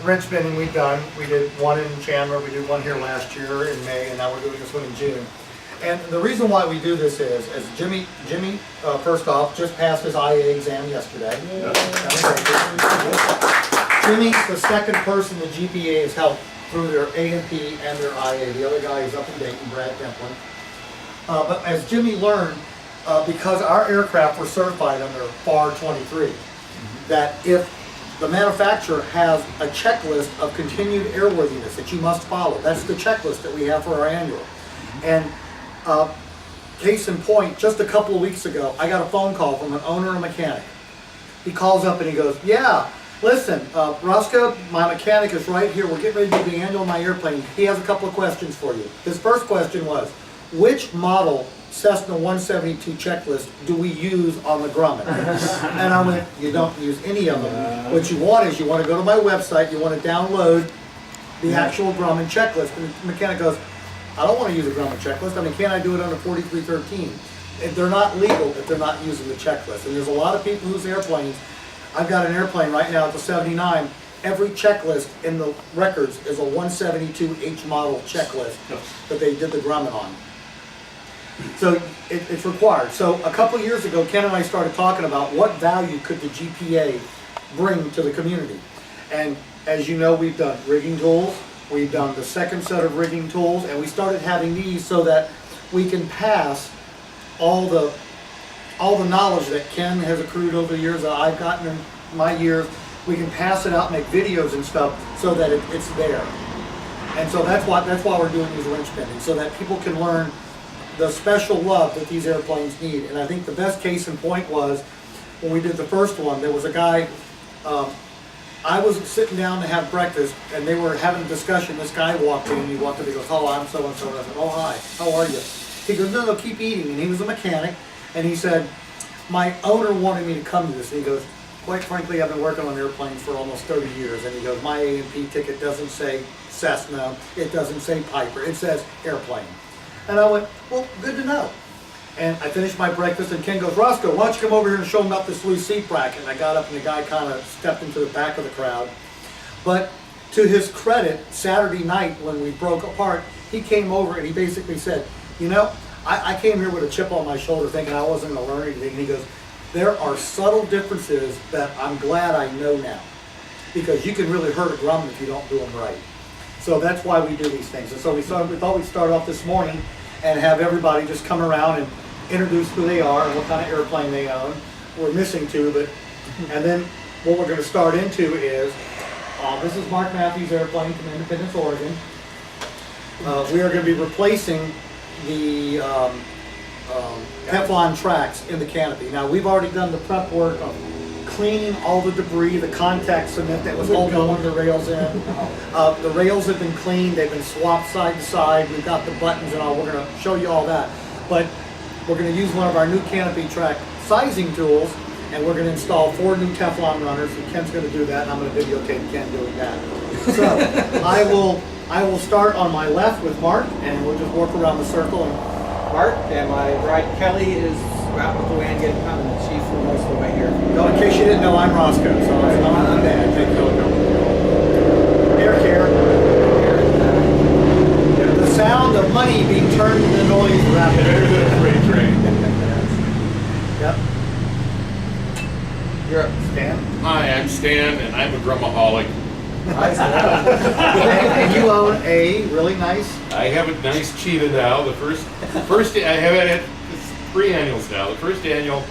wrench bending we've done. We did one in Chandler, we did one here last year in May, and now we're doing this one in June. And the reason why we do this is, as Jimmy, first off, just passed his IA exam yesterday. Jimmy's the second person the GPA has helped through their A&P and their IA. The other guy is up in Dayton, Brad Templin. But as Jimmy learned, because our aircraft were certified under FAR 23, that if the manufacturer has a checklist of continued airworthiness that you must follow, that's the checklist that we have for our annual. And case in point, just a couple of weeks ago, I got a phone call from an owner and mechanic. He calls up and he goes, yeah, listen, Roscoe, my mechanic is right here. We're getting ready to do the annual of my airplane. He has a couple of questions for you. His first question was, which model Cessna 172 checklist do we use on the Grumman? And I went, you don't use any of them. What you want is you want to go to my website, you want to download the actual Grumman checklist. And the mechanic goes, I don't want to use a Grumman checklist. I mean, can't I do it under 4313? If they're not legal if they're not using the checklist. And there's a lot of people whose airplanes, I've got an airplane right now, it's a 79. Every checklist in the records is a 172H model checklist that they did the Grumman on. So it's required. So a couple of years ago, Ken and I started talking about what value could the GPA bring to the community. And as you know, we've done rigging tools, we've done the second set of rigging tools, and we started having these so that we can pass all the knowledge that Ken has accrued over the years, that I've gotten in my years. We can pass it out, make videos and stuff so that it's there. And so that's why we're doing these wrench bending, so that people can learn the special love that these airplanes need. And I think the best case in point was when we did the first one, there was a guy, I was sitting down to have breakfast and they were having a discussion. This guy walked in, he walked in, he goes, oh, I'm so-and-so. And I said, oh, hi, how are you? He goes, no, keep eating. And he was a mechanic. And he said, my owner wanted me to come to this. And he goes, quite frankly, I've been working on airplanes for almost 30 years. And he goes, my A&P ticket doesn't say Cessna, it doesn't say Piper, it says airplane. And I went, well, good to know. And I finished my breakfast and Ken goes, Roscoe, why don't you come over here and show him about this loose seat bracket? And I got up and the guy kind of stepped into the back of the crowd. But to his credit, Saturday night when we broke apart, he came over and he basically said, you know, I came here with a chip on my shoulder thinking I wasn't going to learn anything. And he goes, there are subtle differences that I'm glad I know now. Because you can really hurt a Grumman if you don't do them right. So that's why we do these things. And so we thought we'd start off this morning and have everybody just come around and introduce who they are and what kind of airplane they own. We're missing two, but, and then what we're going to start into is, this is Mark Matthews' airplane from Independence, Oregon. We are going to be replacing the Teflon tracks in the canopy. Now we've already done the prep work of cleaning all the debris, the contact cement that was holding one of the rails in. The rails have been cleaned, they've been swapped side to side, we've got the buttons and all, we're going to show you all that. But we're going to use one of our new canopy track sizing tools and we're going to install 4 new Teflon runners, and Ken's going to do that and I'm going to videotape Ken doing that. So I will start on my left with Mark and we'll just walk around the circle. And Mark, and my right Kelly is out with Luann getting coming. She's for most of the way here. No, in case you didn't know, I'm Roscoe, so I'm not bad. Take no. Air care. The sound of money being turned into noise rapidly. Better than a freight train. Yep. You're up, Stan. Hi, I'm Stan, and I'm a Grummaholic. And you own a really nice. I have a nice Cheetah now. The first I have had 3 annuals now. The first annual,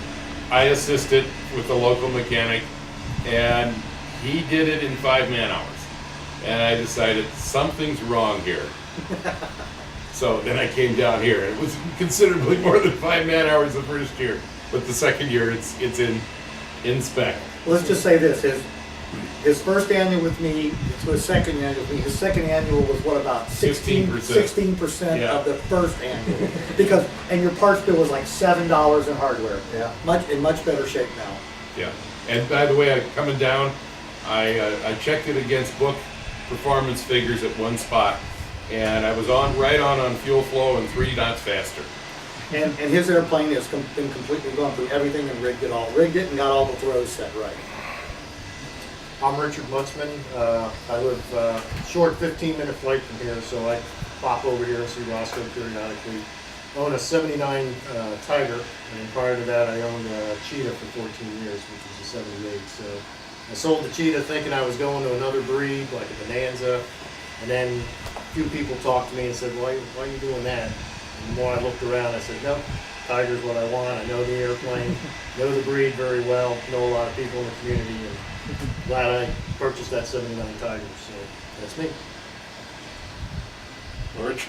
I assisted with the local mechanic, and he did it in 5 man-hours. And I decided something's wrong here. So then I came down here. It was considerably more than 5 man-hours the first year, but the second year it's in spec. Let's just say this: his first annual with me, it's his second annual with me. His second annual was what, about 16% of the first annual, because and your parts bill was like $7 in hardware. Yeah, in much better shape now. Yeah, and by the way, coming down, I checked it against book performance figures at one spot, and I was right on fuel flow and 3 knots faster. And his airplane has been completely gone through everything and rigged it and got all the throws set right. I'm Richard Mutzman. I live short 15-minute flight from here, so I pop over here and see Roscoe periodically. I own a 79 Tiger, and prior to that I owned a Cheetah for 14 years, which was a 78. So I sold the Cheetah thinking I was going to another breed, like a Bonanza, and then a few people talked to me and said, why are you doing that? And the more I looked around, I said, no, Tiger's what I want. I know the airplane, know the breed very well, know a lot of people in the community, and glad I purchased that 79 Tiger. So that's me.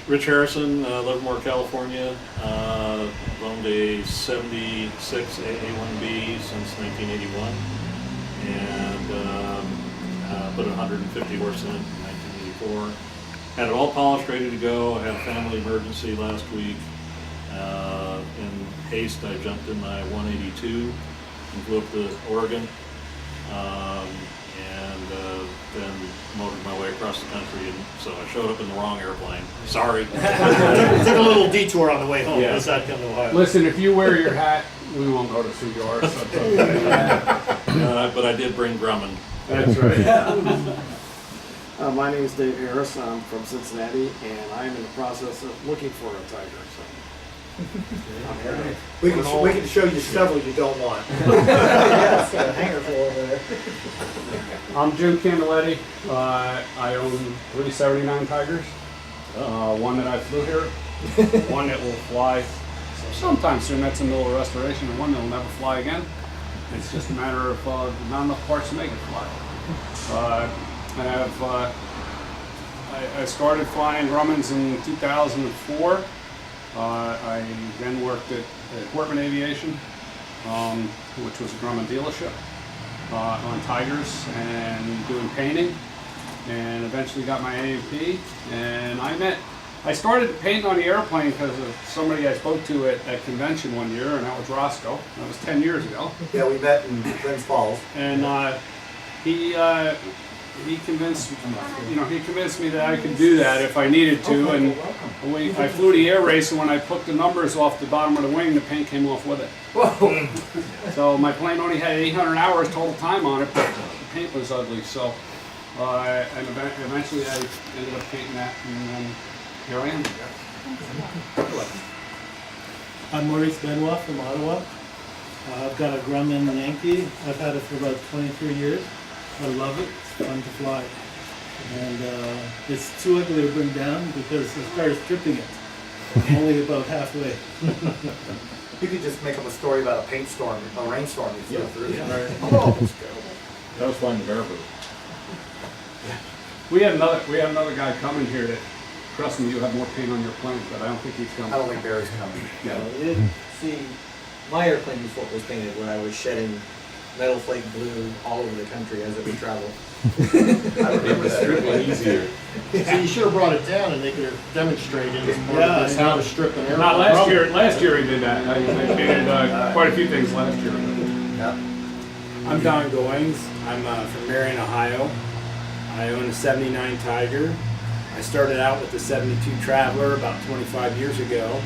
Rich Harrison, Livermore, California. Owned a 76 AA1B since 1981, and put 150 horse in it in 1984. Had it all polished, ready to go. I had a family emergency last week. In haste, I jumped in my 182 and flew up to Oregon, and then motored my way across the country, and so I showed up in the wrong airplane. Sorry. Took a little detour on the way home. Yeah. Decided to come to Ohio. Listen, if you wear your hat, we won't go to see yours. So it's okay. But I did bring Grumman. That's right. My name is Dave Harris. I'm from Cincinnati, and I'm in the process of looking for a Tiger. We can show you several you don't want. Yeah, it's got a hanger full over there. I'm Jim Candeletti. I own 379 Tigers. One that I flew here, one that will fly sometime soon. That's in the middle of restoration, and one that will never fly again. It's just a matter of not enough parts to make it fly. I started flying Grummans in 2004. I then worked at Workman Aviation, which was a Grumman dealership, on Tigers and doing painting, and eventually got my A&P. And I started painting on the airplane because of somebody I spoke to at a convention one year, and that was Roscoe. That was 10 years ago. Yeah, we met in Glens Falls. And he convinced me that I could do that if I needed to, and I flew the air race, and when I took the numbers off the bottom of the wing, the paint came off with it. Whoa. So my plane only had 800 hours total time on it, but the paint was ugly. So and eventually I ended up painting that, and then here I am. I'm Maurice Benoit from Ottawa. I've got a Grumman Yankee. I've had it for about 23 years. I love it. It's fun to fly. And it's too ugly to bring down because I started stripping it. Only about halfway. You could just make up a story about a paint storm, a rainstorm you flew through. Yeah. Oh, let's go. That was flying the Baraboo. We had another guy coming here that, trust me, you have more paint on your plane, but I don't think he's coming. I don't think Barry's coming. Yeah. You didn't see my airplane before it was painted, where I was shedding metal flake blue all over the country as it would travel. I remember that. Strictly easier. So you should have brought it down and they could have demonstrated as part Yeah, of this how to strip an airplane. Not last year. Last year he did that. I painted quite a few things last year. Yeah. I'm Don Goings. I'm from Marion, Ohio. I own a 79 Tiger. I started out with the 72 Traveler about 25 years ago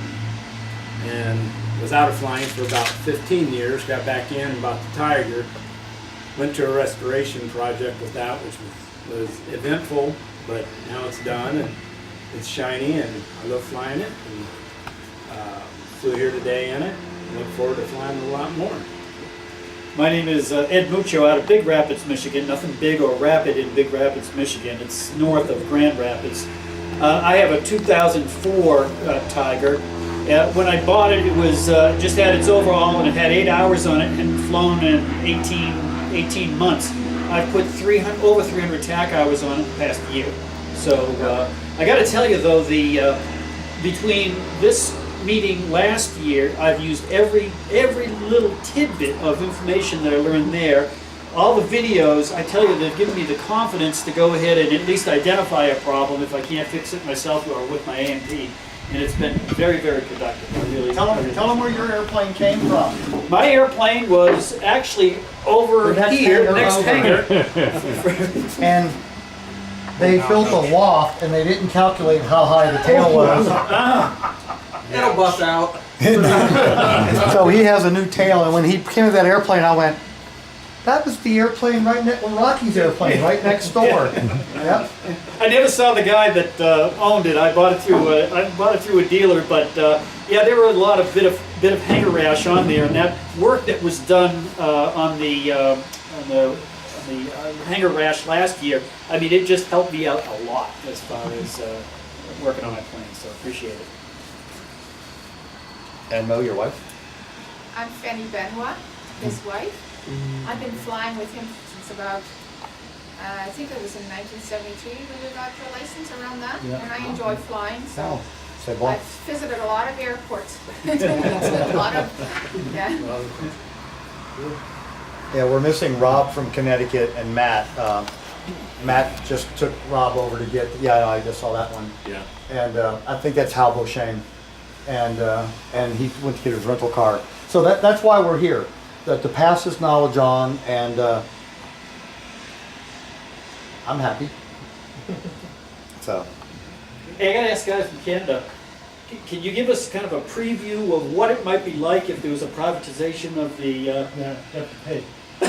and was out of flying for about 15 years, got back in and bought the Tiger. Went to a restoration project with that, which was eventful, but now it's done and it's shiny and I love flying it. And, flew here today in it and look forward to flying a lot more. My name is Ed Mucho out of Big Rapids, Michigan. Nothing big or rapid in Big Rapids, Michigan. It's north of Grand Rapids. I have a 2004 Tiger. When I bought it, it was just had its overhaul and it had 8 hours on it and flown in 18 months. I've put over 300 TAC hours on it the past year. So I got to tell you though, between this meeting last year, I've used every little tidbit of information that I learned there. All the videos, I tell you, they've given me the confidence to go ahead and at least identify a problem if I can't fix it myself or with my A&P. And it's been very, very productive. Tell them where your airplane came from. My airplane was actually over here, next hangar. And they built a loft and they didn't calculate how high the tail was. It'll bust out. So he has a new tail, and when he came to that airplane, I went, That was the airplane right next, Rocky's airplane right next door. Yep. I never saw the guy that owned it. I bought it through a dealer, but yeah, there were a lot of bit of hanger rash on there, and that work that was done on the hanger rash last year. I mean, it just helped me out a lot as far as working on my plane. So appreciate it. And Mo, your wife? I'm Fanny Benoit, his wife. I've been flying with him since about, I think it was in 1973 when we got the license, around that. Yeah. And I enjoy flying, so Say bon. I've visited a lot of airports. A lot of, yeah. Yeah, we're missing Rob from Connecticut and Matt. Matt just took Rob over to get, I just saw that one. Yeah. And I think that's Hal Beauchesne. And he went to get his rental car. So that's why we're here, to pass this knowledge on, and I'm happy. So. Hey, I gotta ask guys from Canada, can you give us kind of a preview of what it might be like if there was a privatization of the? Yeah, you have to pay. We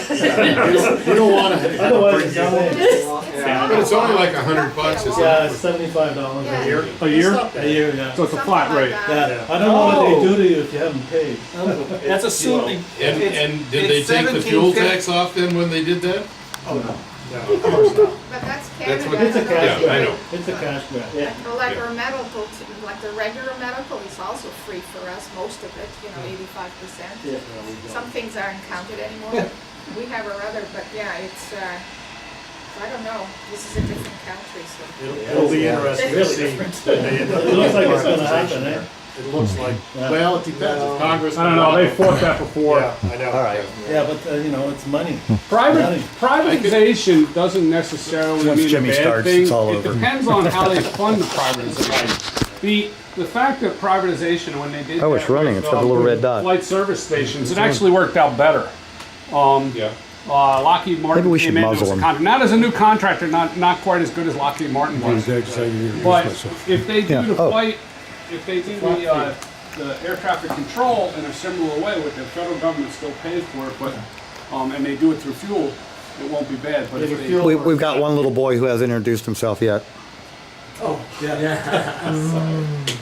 don't want to. Otherwise, it's not in. But it's only like $100, isn't Yeah, it? it's $75 Yeah. a year. A year? A year, yeah. So it's a flat rate. Yeah, I don't know what they do to you if you haven't paid. That's assuming. And did they take the fuel tax off then when they did that? But that's Canada. what- It's a cash Yeah, I grab. know. It's a cash grab. Yeah. Like our medical, like the regular medical is also free for us, most of it, 85%. Yeah. Some things aren't counted anymore. We have our other, but yeah, it's, I don't know, this is a different country, so. It'll be interesting to Really see. different. It looks like it's gonna happen, eh? It looks like, Yeah. well, it depends. If Congress. I don't know, they fought that before. Yeah, I know. All right. Yeah, but it's money. Private, privatization doesn't necessarily Once mean a Jimmy bad starts, thing. it's all It over. depends on how they fund the privatization. The fact that privatization, when they did Oh, it's that running. with, It's got the little red dot. flight service stations, it actually worked out better. Yeah. Lockheed Martin Maybe we should came in as muzzle a him. contract, not as a new contractor, not quite as good as Lockheed Martin was. But if they do Yeah. the Oh. flight, if they do the air traffic control in a similar way, with the federal government still pays for it, but and they do it through fuel, it won't be bad. But if they, We've got one little boy who hasn't introduced himself yet. Oh, yeah.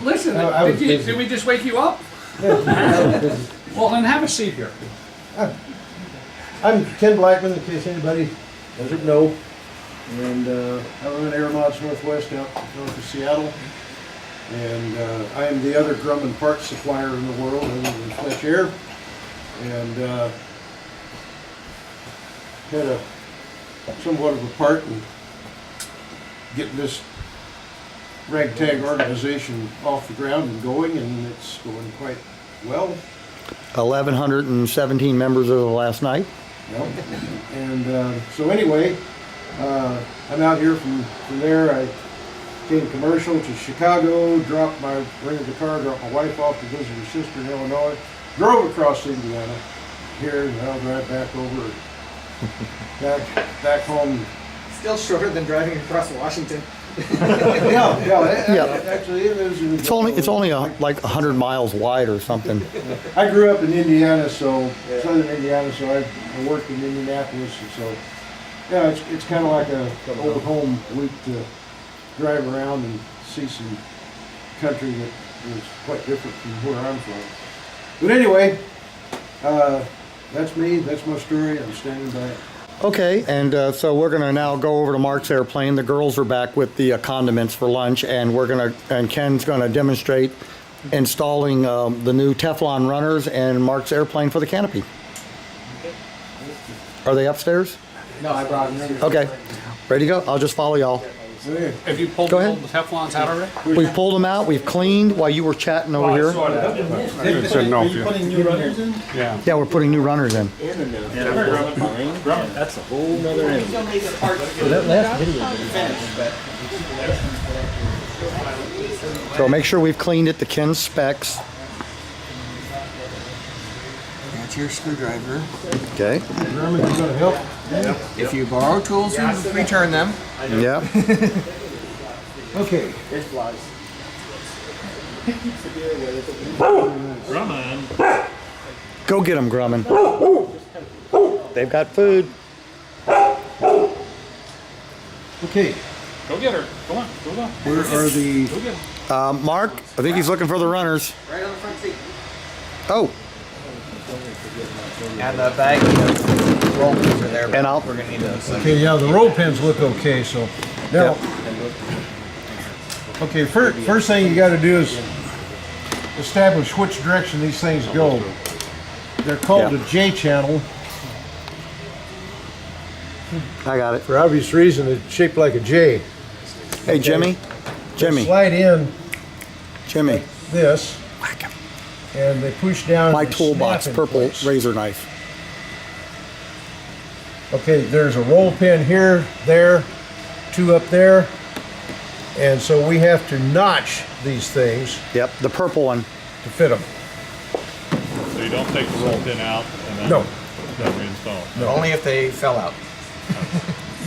listen, did we just wake you up? Well, then have a seat here. I'm Ken Blackman, in case anybody doesn't know, and I run Aeronautics Northwest out north of Seattle, and I am the other Grumman parts supplier in the world other than Fletch Air, and had a somewhat of a part in getting this ragtag organization off the ground and going, and it's going quite well. 1,117 members as of last night. Yep. And so anyway, I'm out here from there. I came commercial to Chicago, rented the car, dropped my wife off to visit her sister in Illinois, drove across Indiana here, and I'll drive back over, back home. Still shorter than driving across Washington. Yeah. Actually, it is. It's only like 100 miles wide or something. I grew up in Indiana, southern Indiana, so I worked in Indianapolis, and so yeah, it's kind of like an old home week to drive around and see some country that is quite different from where I'm from. But anyway, that's me. That's my story. I'm standing by it. Okay, and so we're gonna now go over to Mark's airplane. The girls are back with the condiments for lunch, and Ken's gonna demonstrate installing the new Teflon runners and Mark's airplane for the canopy. Are they upstairs? No, I brought them. Okay, ready to go? I'll just follow y'all. Have you pulled Go all ahead. the Teflons out already? We've pulled them out. We've cleaned while you were chatting over here. Are you putting new runners in? Yeah. Yeah, we're putting new runners in. That's a whole nother animal. So make sure we've cleaned it to Ken's specs. That's your screwdriver. Okay. Grumman, you gonna help? If you borrow tools, you return them. Yep. Okay. Go get him, Grumman. they've got food. Okay, Go get her. Go on. Go on. where are the, Go get her. Mark, I think he's looking for the runners. Right on the front seat. Oh, And the bag of roll pins are there. And I'll- We're gonna need those. okay, yeah, the roll pins look okay, so. Now, okay, first thing you gotta do is establish which direction these things go. They're called Yeah. the J channel. I got it. For obvious reason, it's shaped like a J. Hey, Jimmy. They slide in Jimmy. this, and they push down. My and they toolbox, snap in purple place. razor knife. Okay, there's a roll pin here, there, two up there, and so we have to notch these things Yep, the purple one. to fit them. So you don't take the roll pin out and then No. reinstall? Only if they fell out.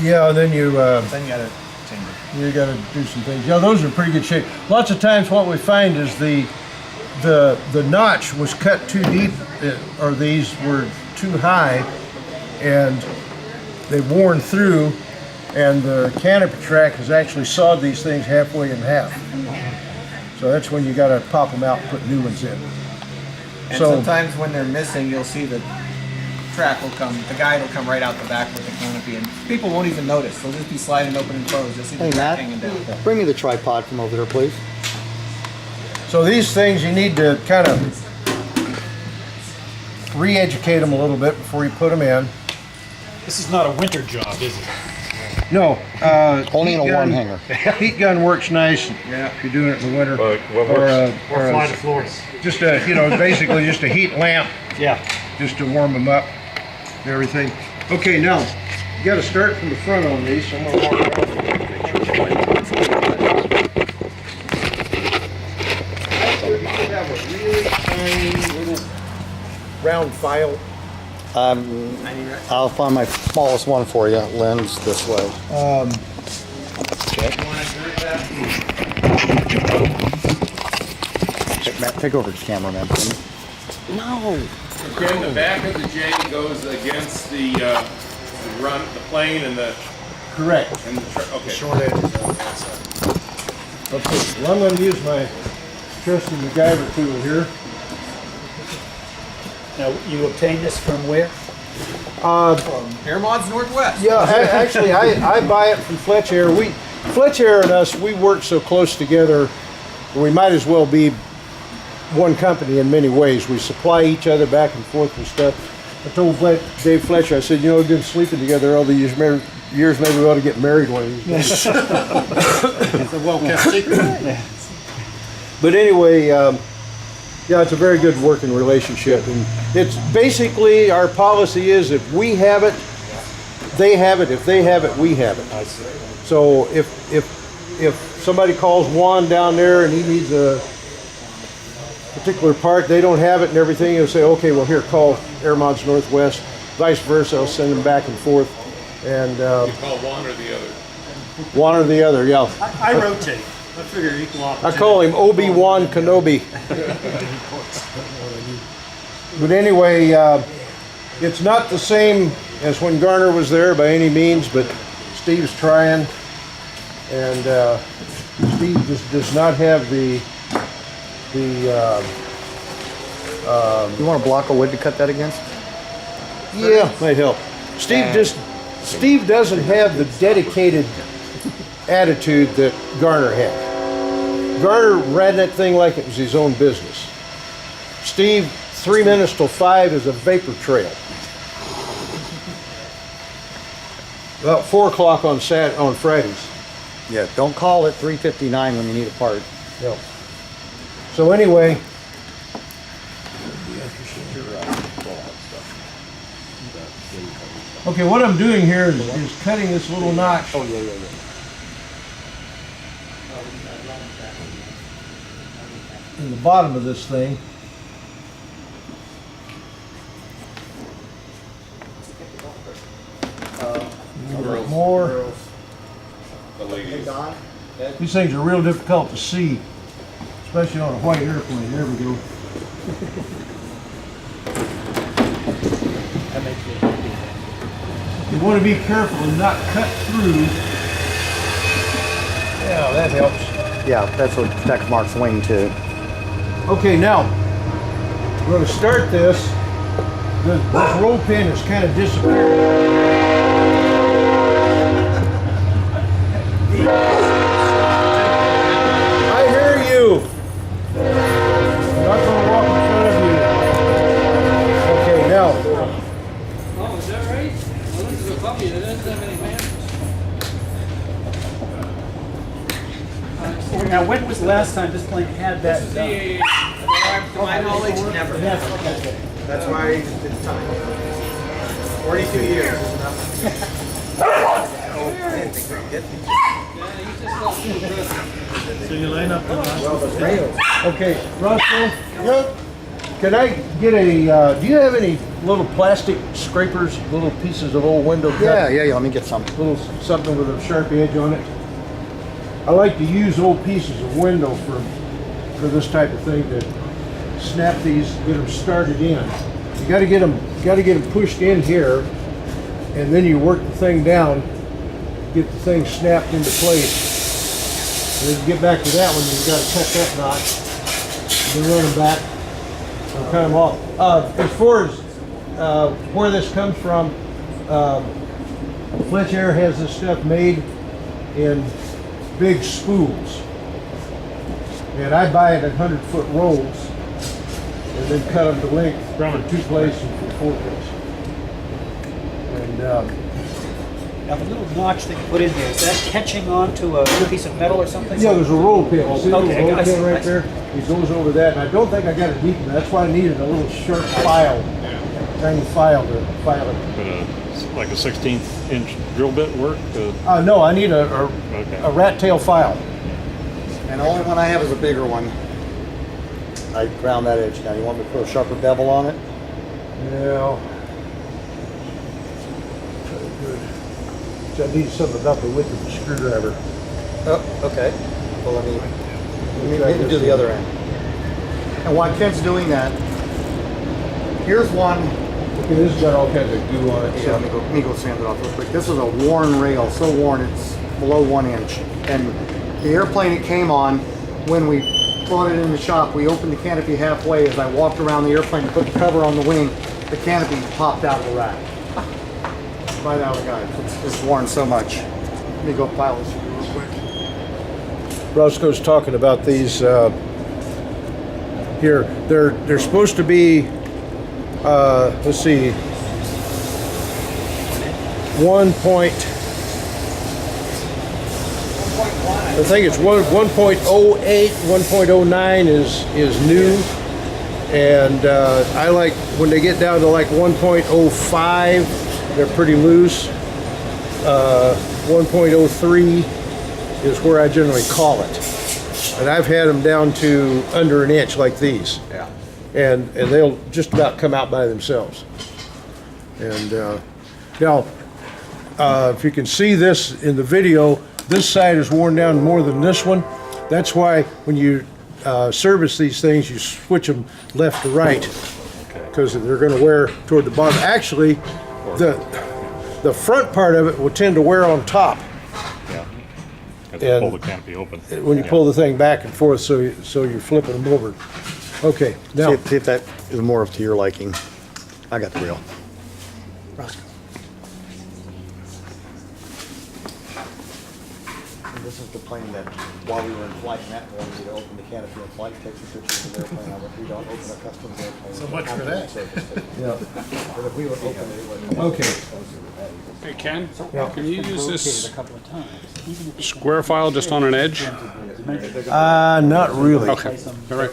Yeah, and then you Then you gotta change it. you got to do some things. Yeah, those are in pretty good shape. Lots of times, what we find is the notch was cut too deep, or these were too high, and they've worn through, and the canopy track has actually sawed these things halfway in half. So that's when you got to pop them out and put new ones in. And So- sometimes when they're missing, you'll see the track will come, the guide will come right out the back with the canopy, and people won't even notice. They'll just be sliding open and closed. You'll see the Hey, track Matt. hanging down. Bring me the tripod from over there, please. So these things, you need to kind of re-educate them a little bit before you put them in. This is not a winter job, is it? No, Only in a heat one gun- hanger. Heat gun works nice if you're doing it in the winter. What Or, works? or fly to Florida. Just a, basically just a heat lamp, Yeah. just to warm them up and everything. Okay, now, you gotta start from the front on these, so I'm gonna walk around. You have a really tiny little round file. I'll find my smallest one for you. Lens this way. Matt, take over the camera, man. No. Again, the back of the J goes against the plane and the Correct. okay. Short edge. Okay, well, I'm gonna use my trusty MacGyver tool here. Now, you obtain this from where? Air Mods Northwest. Yeah, actually, I buy it from Fletch Air. Fletch Air and us, we work so close together, we might as well be one company in many ways. We supply each other back and forth and stuff. I told Dave Fletcher, I said, we've been sleeping together all these years, maybe we ought to get married one of these days. It's a well-kept secret. But anyway, yeah, it's a very good working relationship. And it's basically, our policy is if we have it, they have it. If they have it, we have it. So if somebody calls Juan down there and he needs a particular part, they don't have it and everything, he'll say, okay, well here, call Air Mods Northwest. Vice versa, I'll send them back and forth. And You call one or the other. one or the other, yeah. I rotate. I figure equal I opportunity. call him Obi-Wan Kenobi. But anyway, it's not the same as when Garner was there by any means, but Steve's trying. And Steve just does not have the You want a block of wood to cut that against? yeah, might help. Steve doesn't have the dedicated attitude that Garner had. Garner ran that thing like it was his own business. Steve, 3 minutes till 5 is a vapor trail. About 4 o'clock on Fridays. Yeah, don't call it 3:59 when you need a part. Yep. So anyway, okay, what I'm doing here is cutting this little notch. Oh, yeah. In the bottom of this thing. A little bit more. The ladies. These things are real difficult to see, especially on a white airplane. There we go. That makes me happy. You want to be careful and not cut through. Yeah, that helps. Yeah, that's what protects Mark's wing too. Okay, now we're going to start this. This roll pin has kind of disappeared. I hear you. I'm not going to walk in front of you. Okay, now. Oh, is that right? Well, this is a puppy that doesn't have any manners. Now, when was the last time this plane had that done? To my knowledge, never. That's why it's time. 42 years. So you line up the Okay, Roscoe, can I get a, do you have any little plastic scrapers, little pieces of old window cut? Yeah, let me get some. Little something with a sharp edge on it? I like to use old pieces of window for this type of thing to snap these, get them started in. You gotta get them pushed in here, and then you work the thing down, get the thing snapped into place. And then get back to that one, you gotta cut that knot, and then run them back, and cut them off. As far as where this comes from, Fletcher has this stuff made in big spools. And I buy it in 100-foot rolls, and then cut them to length from 2-place and 4-place. And Now, the little notch that you put in there, is that catching on to a piece of metal or something? yeah, there's a roll pin. See the Okay, roll I see, pin I right see. there? It goes over that, and I don't think I got it deep enough. That's why I needed a little sharp file, tiny file to file it. But like a 16-inch drill bit work? No, I need a rat tail file. And the only one I have is a bigger one. I ground that edge down. You want me to put a sharper bevel on it? Yeah. Good. So I need something about the width of the screwdriver. Oh, okay. Well, let me do the other end. And while Ken's doing that, here's one. Okay, this has got all kinds of goo on it. Yeah, let me go sand it off real quick. This is a worn rail, so worn it's below 1 inch. And the airplane it came on, when we brought it in the shop, we opened the canopy halfway. As I walked around the airplane to put the cover on the wing, the canopy popped out of the rack. Right out of the guy. It's worn so much. Let me go file this for you real quick. Roscoe's talking about these here. They're supposed to be let's see, 1 point. I think it's 1.08, 1.09 is new, and I like when they get down to like 1.05, they're pretty loose. 1.03 is where I generally call it, and I've had them down to under an inch like these. Yeah. And they'll just about come out by themselves. And now, if you can see this in the video, this side is worn down more than this one. That's why when you service these things, you switch them left to right, because they're going to wear toward the bottom. Actually, the front part of it will tend to wear on top. Yeah. And pull the canopy open. When you pull the thing back and forth, so you're flipping them over. Okay, now. See if that is more to your liking. I got the reel. Roscoe. And this is the plane that, while we were in flight, Matt wanted me to open the canopy in flight, take some pictures of the airplane. I went, we don't open a customs airplane. So much for that. Yeah. But if we would open it, it would. Okay. Hey, Ken, Yeah. can you use this A couple of times. Even if it's square file just on an edge? Not really. Okay, all right.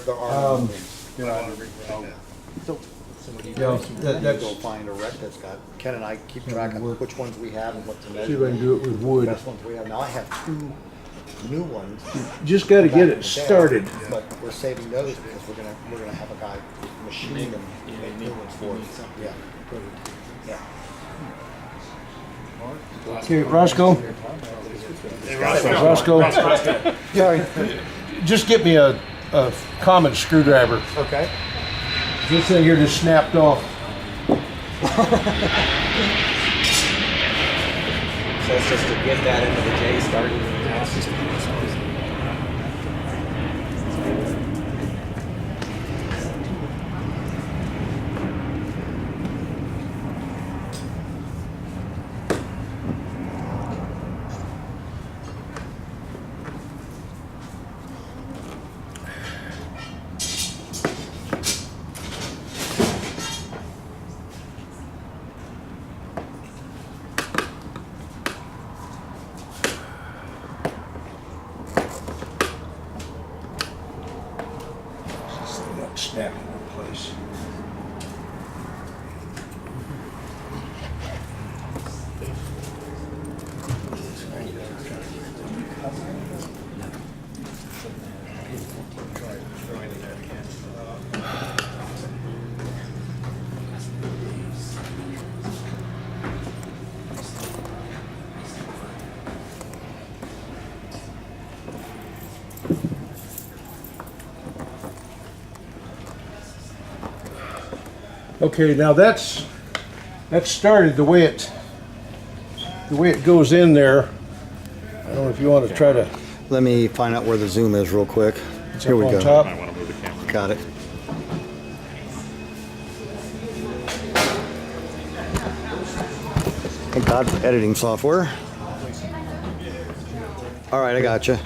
Yeah, that's, Go find a rec that's got, Ken and I keep track of which ones we have and what to see if I measure. can do it with The wood. best ones we have. Now I have 2 new ones. Just got to get back in it the day, started. But we're saving those because we're gonna have a guy machine them, make new ones for us. Yeah. Yeah. Okay, Roscoe. Roscoe. Yeah, just get me a common screwdriver. Okay. This thing here just snapped off. So it's just to get that into the J started. Snap in one place. Okay, now that started the way it goes in there. I don't know if you want to try to. Let me find out where the zoom is real quick. Here we on go. top. I want to move the camera. Got it. Thank God for editing software. All right, I got you.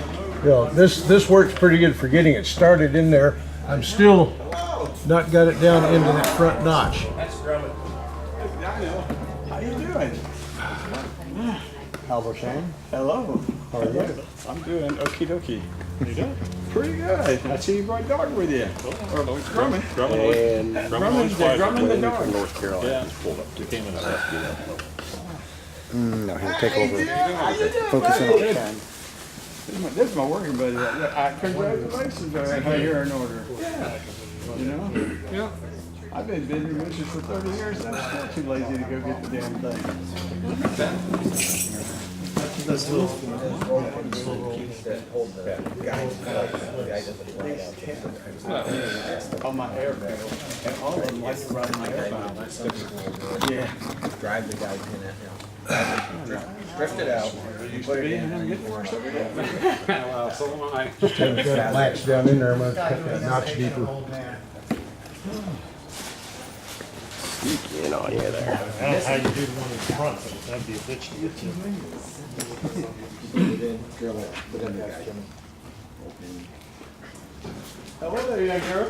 Yeah, this works pretty good for getting it started in there. I'm still not got it down into that front notch. That's Grumman. How you doing? Albert Shane. Hello. How are you? I'm doing okie dokie. You doing? Pretty good. I see you brought dog with you. Or Grumman. Grumman's Grumman the dog. North Carolina. Yeah. Pulled up. You came in and left. No, here, take over. How you doing? Focus in on Good. Ken. This is my working buddy. Congratulations on how you're in order. Yeah. You know? Yeah. I've been in business for 30 years and I'm still too lazy to go get the damn thing. That's little. On my airplane. And all of them like to ride my airplane. Yeah. Drive the guy in it. Drift it out. You put it in and get force over there. Well, so am I. Just haven't got it latched down in there. I'm gonna cut that notch deeper. You know, yeah, there. I don't know how you do the one in front, but that'd be a bitch to get to. Hello there, young girl.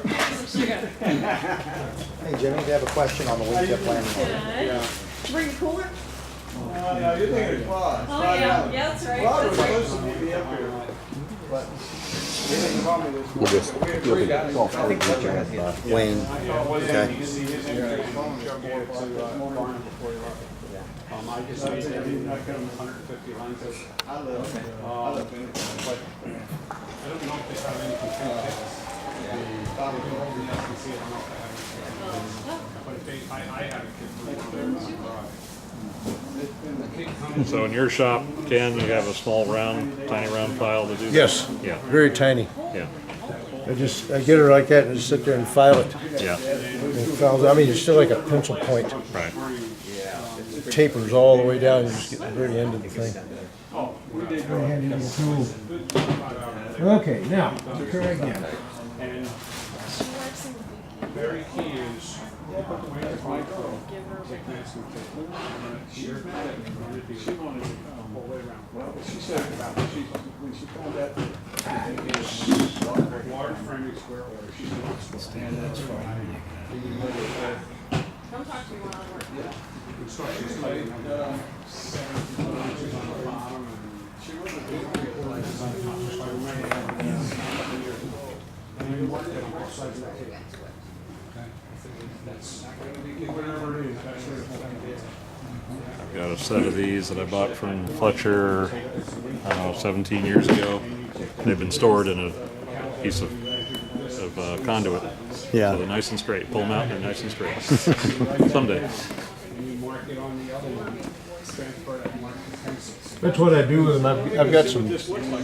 Hey, Jimmy, do you have a question on the week you're planning on? Yeah. Bring a cooler? No, you're thinking of Claude. Oh, yeah, yeah, that's right. Claude was That's right. supposed to meet me up here, but he didn't call me this morning. We had three guys. I think Fletcher has the Wayne. Okay. Okay. I just need to, I come 150 lines of, I live in, but I don't know if they have any complete tickets. The bottom of the SEC, I don't know if they have any. But if they, I have a kid for one of their So in your shop, Ken, you have a small round, tiny round file to do? Yes. Yeah. Very tiny. Yeah. I get her like that and just sit there and file it. Yeah. And it files, I mean, it's still like a pencil point. Right. It tapers all the way down. You just get to the very end of the thing. Very handy little tool. Okay, now, try again. And very key is, you put the weight of micro, take nice and thick. She was mad at me. She wanted to come all the way around. Well, she said about, when she found out it is large framing square order, she said, "Let's stand that's fine." Come talk to me when I work. Yeah. So she's like, 17 inches on the bottom, and she wasn't doing it inches on the top, so I remember that. And we worked it on both sides of that table. That's whatever it is, that's what it is. I've got a set of these that I bought from Fletcher, I don't know, 17 years ago. They've been stored in a piece of conduit. Yeah. So they're nice and straight. Pull them out, they're nice and straight. Someday. That's what I do with them. I've got some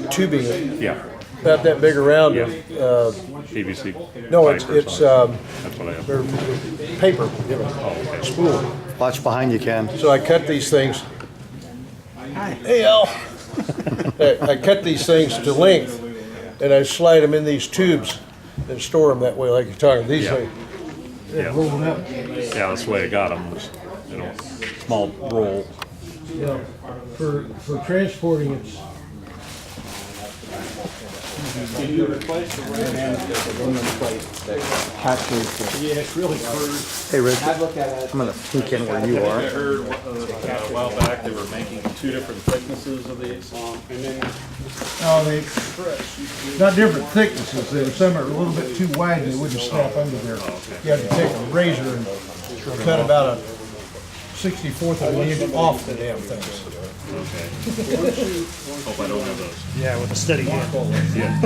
tubing Yeah. about that big around. Yeah. Uh, PVC. no, it's fibers it's on it. That's what I have. they're paper, spool. Watch behind you, Ken. So I cut these things Hey, Al. I cut these things to length, and I slide them in these tubes and store them that way, like you're talking. These things, Yeah. roll them up. Yeah, that's the way I got them, was, small roll. Yeah, for transporting, it's Can you replace the red end? Yeah, it's really crude. Hey, Rich, I'm gonna sneak in where you I are. heard a while back they were making 2 different thicknesses of these. And then not different thicknesses. There were some that were a little bit too wide and they wouldn't snap under there. You had to take a razor and cut about a 64th of an inch off the damn things. Hope I don't have those. yeah, with a steady hand. Yeah.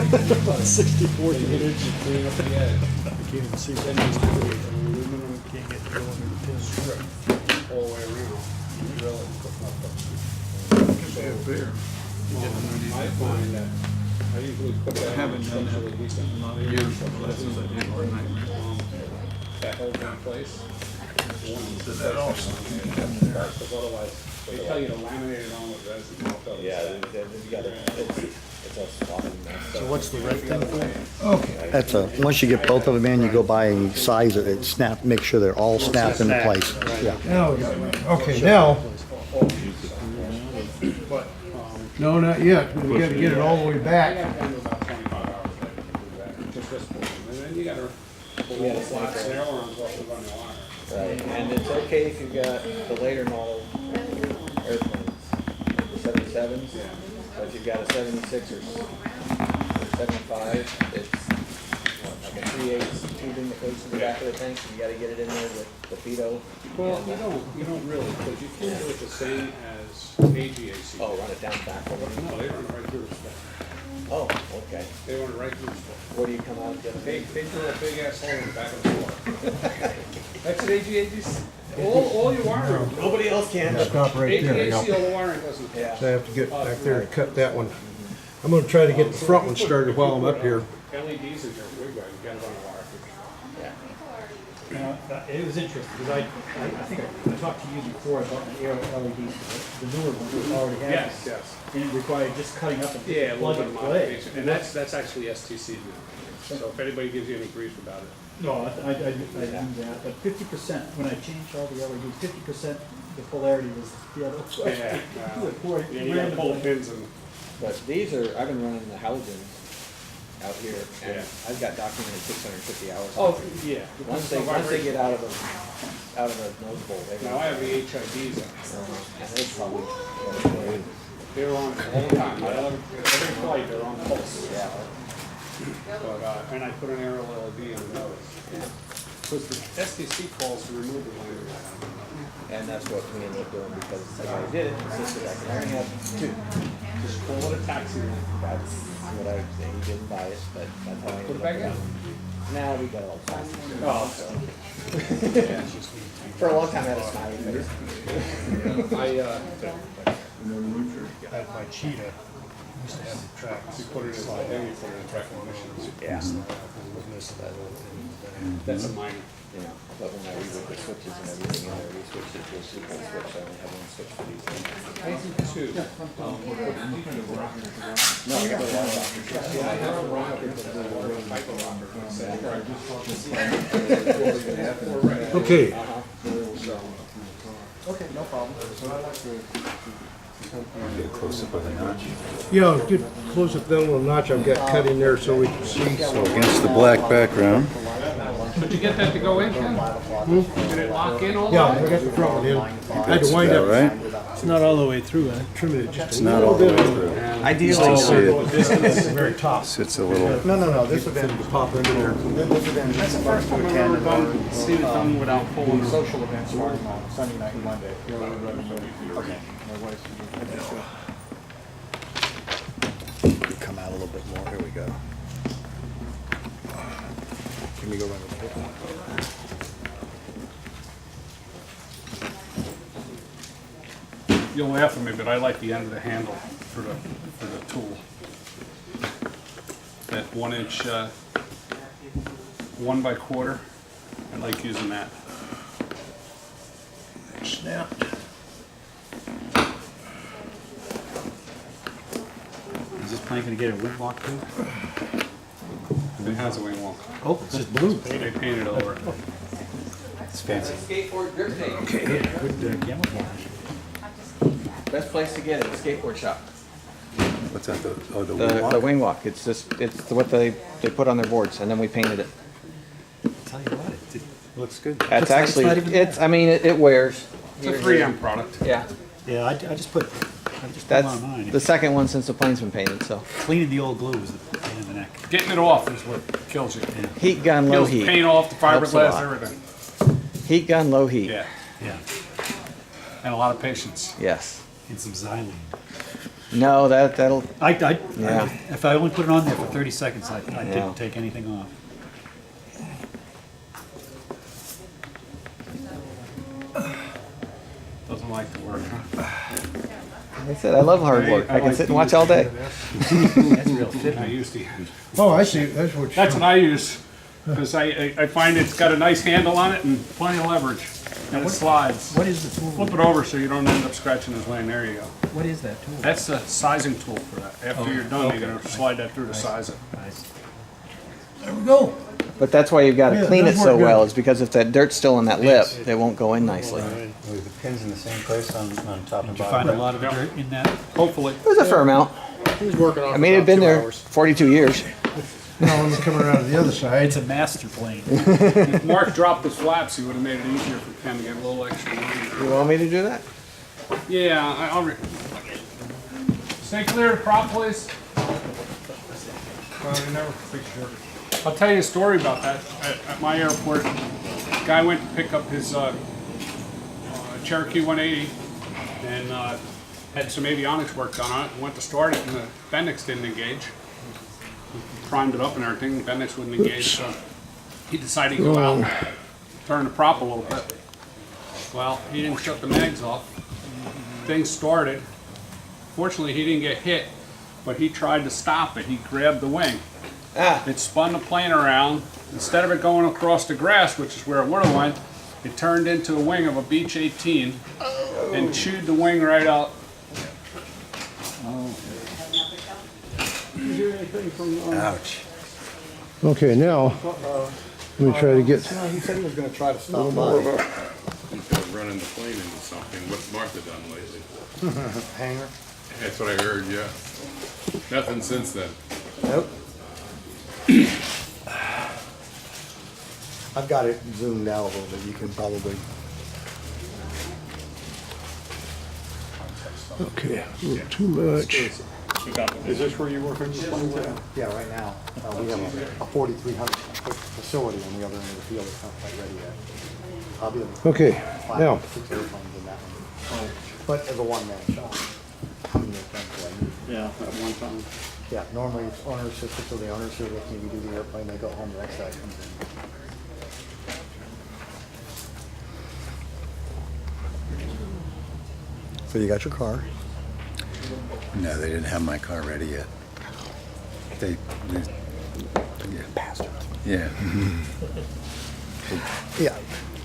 64 inch. Clean up the edge. You can't even see that. Aluminum can't get going in the pin strip all the way around. You drill it and put it up. I find that I usually put that on structurally decent. That holds in place. Because otherwise, they tell you to laminate it on with resin. Yeah, you gotta, it's a sloppy mess. So what's the rectangle? Okay. That's once you get both of them in, you go by and you size it, make sure they're all snapped into place. Yeah. Now we got it. Okay, now. No, not yet. We got to get it all the way back. About 25 hours later to do that. Just this portion. And then you gotta pull all the flats and ailerons off the running wire. Right, and it's okay if you've got the later model airplanes, the 77s, but if you've got a 76 or 75, it's like a 3/8 tubing that goes to the back of the tank, so you gotta get it in there with the FIDO. Well, you don't really, because you can't do it the same as AGAC. Oh, run it down back. No, they run it right through the spec. Oh, okay. They run it right through the spec. Where do you come out and get They it? drill a big ass hole in the back of the floor. That's what AGAC, all your wiring. Nobody else can. Stop right there. AGAC, all the wiring doesn't. Yeah. So I have to get back there and cut that one. I'm gonna try to get the front one started while I'm up here. LEDs in your wig, you gotta run a wire. It was interesting, because I think I talked to you before about the air LEDs, the newer ones we already have. Yes, yes. And it required just cutting up and Yeah, a little plug bit and of play. modification, and that's actually STC now. So if anybody gives you any grief about it. No, I knew that, but 50%, when I changed all the LEDs, 50% the polarity was the other way. Yeah, you gotta pull the pins and. But these are, I've been running the halogens out here, and Yeah. I've got documented 650 hours. Oh, yeah. Once they get out of the nose bowl, they Now I have the HIDs on. and they probably, They're on all the time. Every flight, they're on pulse. yeah. But, and I put an aerial LED in the nose. Because the STC calls to remove the landing light. And that's what we ended up doing because the guy who did it insisted I can only have 2. Just call it a taxi line. That's what I, he didn't buy it, but that's how I ended Put it up back doing in. it. Now we got all the plastic. Oh, So, yeah, it's just. for a long time I had a smiley face. I had my cheetah. Used to have the tracks. You put it in, then you put it in track emissions. Yeah. That's a minor. You know, but when I reworked the switches and everything in there, we switched it to a two-pole switch, so I only have one switch for these things. I think two. No, I got a lot of doctors. Yeah, I have a rocket, but a hyper rocket. Okay. Okay, no problem. Get close up with a notch. Yeah, get close up that little notch I've got cut in there so we can see. So against the black background. Did you get that to go in, Ken? Did it lock in all the Yeah, way? I got the front one in. I had to wind About up, right? It's not all the way through, trim it just It's a not all little the bit. way through. Ideally, See it. This is the very top. Sits a little. No, this would have been, Pop into there. this would have That's the first time I've ever done, seen it done without pulling. been social events starting on Sunday night and Monday. Okay. My wife's. Come out a little bit more. Here we go. Can we go run the paper? You'll laugh at me, but I like the end of the handle for the tool. That 1 inch, 1 by quarter, I like using that. Snapped. plane gonna get a wing walk too? It has a wing walk. Oh, it's just blue. They painted over it. It's fancy. Skateboard dirt tape. Okay, good camouflage. Best place to get it, skateboard shop. What's that, The wing walk. It's just, it's what they put on their boards, and then we painted it. Tell you what, it looks good. That's Looks like actually, not even it's, I mean, it wears. It's a 3M product. Yeah. Yeah, I just put it That's on mine. the second one since the plane's been painted, so. Cleaning the old glue is the pain in the neck. Getting it off is what kills you. Heat gun, low Kills the heat. paint off, the Helps a fiberglass, lot. everything. Heat gun, low heat. Yeah, Yeah, and a lot of patience. Yes. and some xylene. No, that'll. Yeah. If I only put it on there for 30 seconds, I Yeah. didn't take anything off. Doesn't like to work, huh? Like I said, I love hard work. I can sit and watch all day. That's real fit. I used to. Oh, I see, that's what. That's what I use, because I find it's got a nice handle on it and plenty of leverage, and it slides. What is the tool? Flip it over so you don't end up scratching his lane. There you go. What is that tool? That's the sizing tool for that. After you're done, you're gonna slide that through to size it. There we go. But that's why you've got to Yeah, clean it that's so work well, good. is because if that dirt's still in that lip, it won't go in nicely. With the pins in the same place on top and Did you bottom. find a lot of dirt in that? Hopefully. It was a fair amount. He was working on it I mean, for it'd been about 2 there hours. 42 years. Now let me come around to the other side. It's a master plane. If Mark dropped his flaps, he would have made it easier for Ken to get a little extra money. You want me to do that? Yeah, I'll. Stay clear of the prop, please. Well, you never fix your. I'll tell you a story about that. At my airport, a guy went to pick up his Cherokee 180 and had some avionics work done on it. Went to start it and the Bendix didn't engage. He primed it up and everything, the Bendix wouldn't engage, so he decided to go out and turn the prop a little bit. Well, he didn't shut the mags off. Thing started. Fortunately, he didn't get hit, but he tried to stop it. He grabbed the wing. It spun the plane around. Instead of it going across the grass, which is where it would have went, it turned into a wing of a Beech 18 and chewed the wing right out. Ouch. Okay, now, let me try to get, He said he was gonna try to stop Instead of running the plane into something, what's Martha done lately? Hanger. That's what I heard, yeah. Nothing since then. Nope. I've got it zoomed out a little bit, you can probably. okay, a little too much. Is this where you're working? Yeah, right now, we have a 4,300 facility on the other end of the field, it's not quite ready yet. I'll be able to Okay, fly now, 6 airplanes in that one. But as a one-man shop. How many airplanes do I need? Yeah, at one time. Yeah, normally it's owner assisted, so the owner's here with me, we do the airplane, they go home, the next guy comes in. So you got your car? No, they didn't have my car ready yet. They Bastard. yeah. Yeah,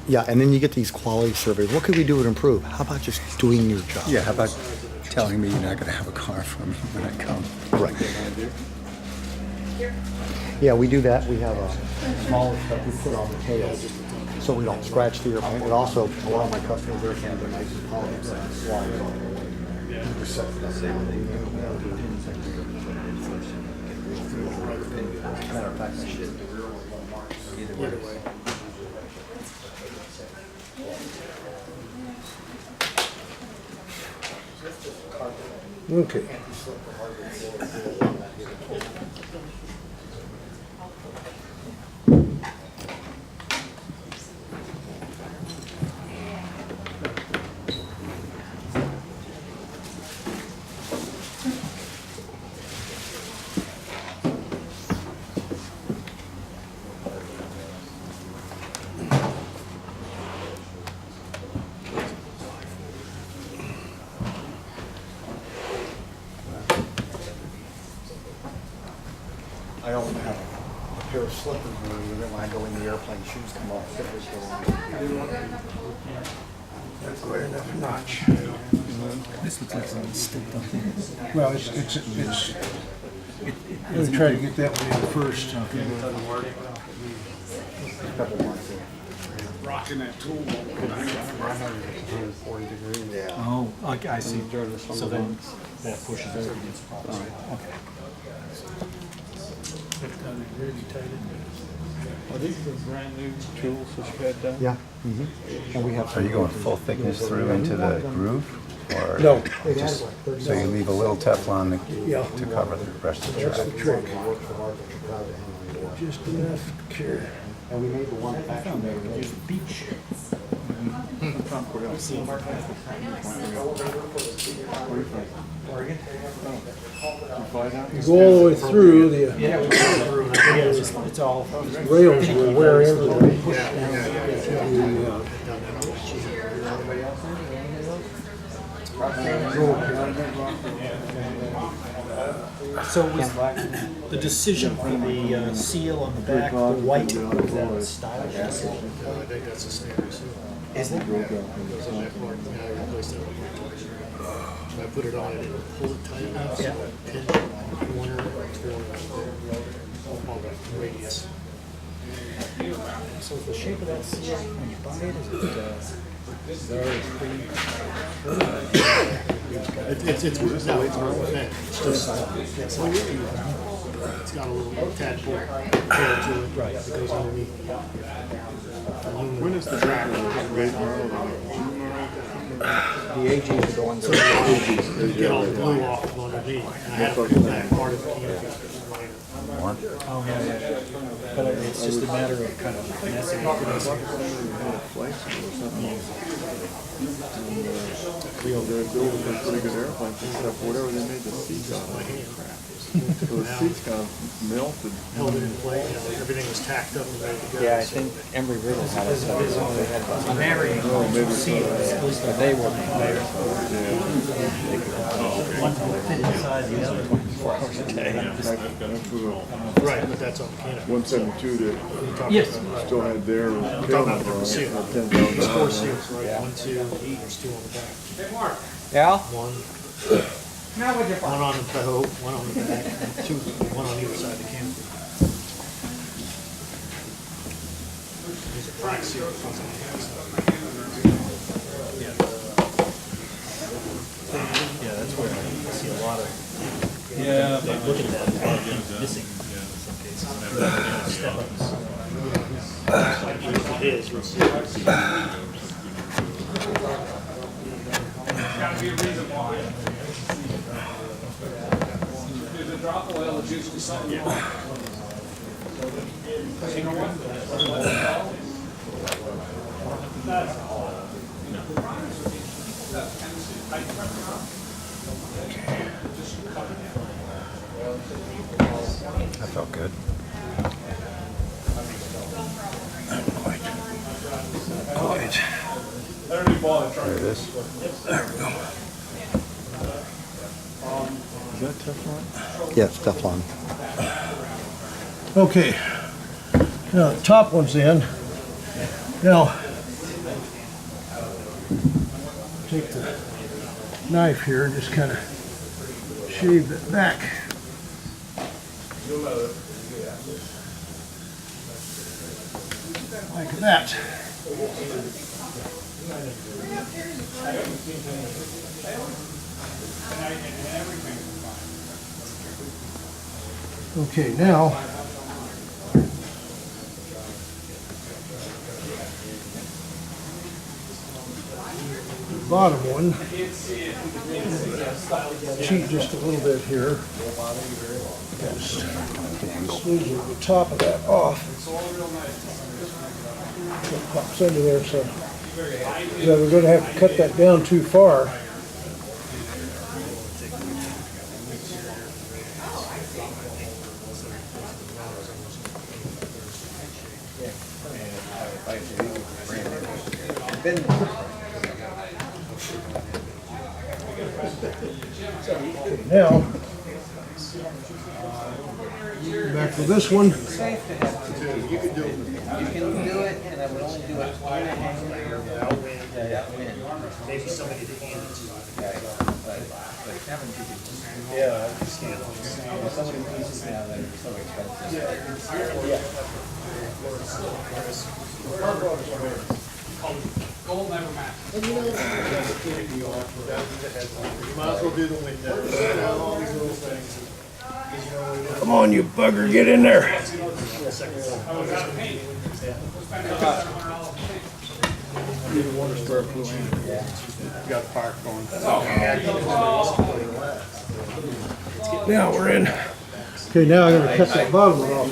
yeah, and then you get these quality surveys. What could we do to improve? How about just doing your job? Yeah, how about telling me you're not going to have a car for me when I come? Right. Yeah, we do that. We have a smaller stuff we put on the tails, so we don't scratch the airplane. But also, a lot of my customers' airplanes are nice and polished. Matter of fact, I should. Either way. Okay. I don't have a pair of slippers when I go in the airplane, shoes come off, slippers go on. That's quite enough notch. This looks like something sticked up there. Well, it's I'm gonna try to get that one in first. Rocking that tool. Oh, okay, I see. So then that pushes over against the property. Okay. Are these the brand new tools that you had done? Yeah. And we have. Are you going full thickness through into the groove? Or No. just, so you leave a little Teflon to cover the rest of the That's track? the trick. Just enough care. And we made the one action there. There's the beach. You go all the way through, the It's all. rails will wear into the So was the decision for the seal on the back, the white, was that a stylish decision? I think that's a standard seal. Is it? Goes on that part, and I replaced that with I put it on, I didn't pull it tight enough, so I pinched the corner, tore it out all the radius. So is the shape of that seal when you buy it, is very pretty? It's more thin. It's just, it's got a little tadpole tail to it that goes underneath. When is the track? The AGs are the ones that Get all the glue off of underneath. And I had to pull that part of the canopy. One? Oh, yeah. But it's just a matter of kind of messing with it. They're building some pretty good airplanes, except whatever they made the seats out of. So the seats kind of melted. Held it in place, everything was tacked up and ready to go. Yeah, I think Embry-Riddle had it. They had Very seals, at least they were made. one would fit inside the other 24 hours a day. Right, but that's on the canopy. 172 that Yes. still had their We're talking about different seals. There's 4 seals, right? 1, 2, there's 2 on the back. Yeah? One on the bow, one on the back, and 2, one on either side of the canopy. These are crack seals. Yeah, that's where I see a lot of. Yeah. They look at that, missing in some cases. It is, you'll see. Gotta be a reason why. There's a drop of oil, it's usually something wrong. You know what? That felt good. Quite. There it is. There we go. Is that Teflon? Yeah, it's Teflon. Okay. Now, the top one's in. Now, take the knife here and just kind of shave it back. Like that. Okay, now the bottom one, cheat just a little bit here. Just squeeze the top of that off. It pops under there, so yeah, we're going to have to cut that down too far. Okay, now, back to this one. You can do it, and I would only do it on a hanger. Maybe somebody to hand it to. Yeah, I understand. There's so many pieces now that are so expensive. Gold never matches. You might as well do the windows, all these little things. Come on, you bugger, get in there. Got the park going. Now we're in. Okay, now I'm gonna cut that bottom one off.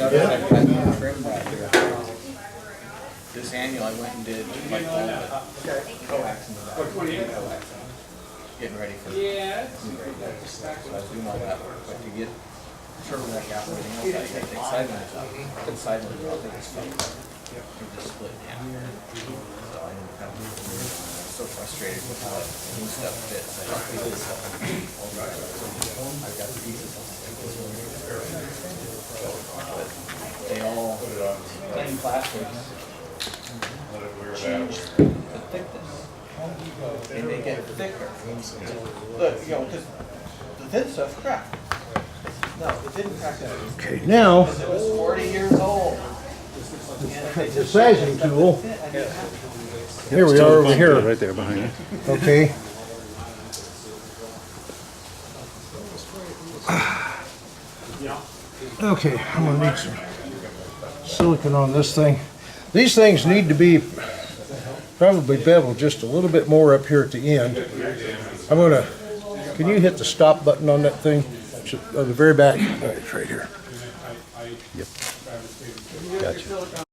This annual, I went and did like all the coax in the back. Getting ready for so I was doing all that work, but to get turtleneck out and everything else, I got the excitement up. The side one, I think it's it just split in half. So I ended up having to so frustrated with how new stuff fits. I don't feel this stuff. I've got the pieces. But they all, plain plastics, change the thickness. And they get thicker. Look, you know, because the thin stuff cracked. No, it didn't crack that. Okay, now, It was 40 years old. the sizing tool. Here we are over here. Right there behind you. Okay. Okay, I'm gonna need some silicone on this thing. These things need to be probably beveled just a little bit more up here at the end. I'm gonna, can you hit the stop button on that thing? On the very back. All right, it's right here. Yep. Gotcha.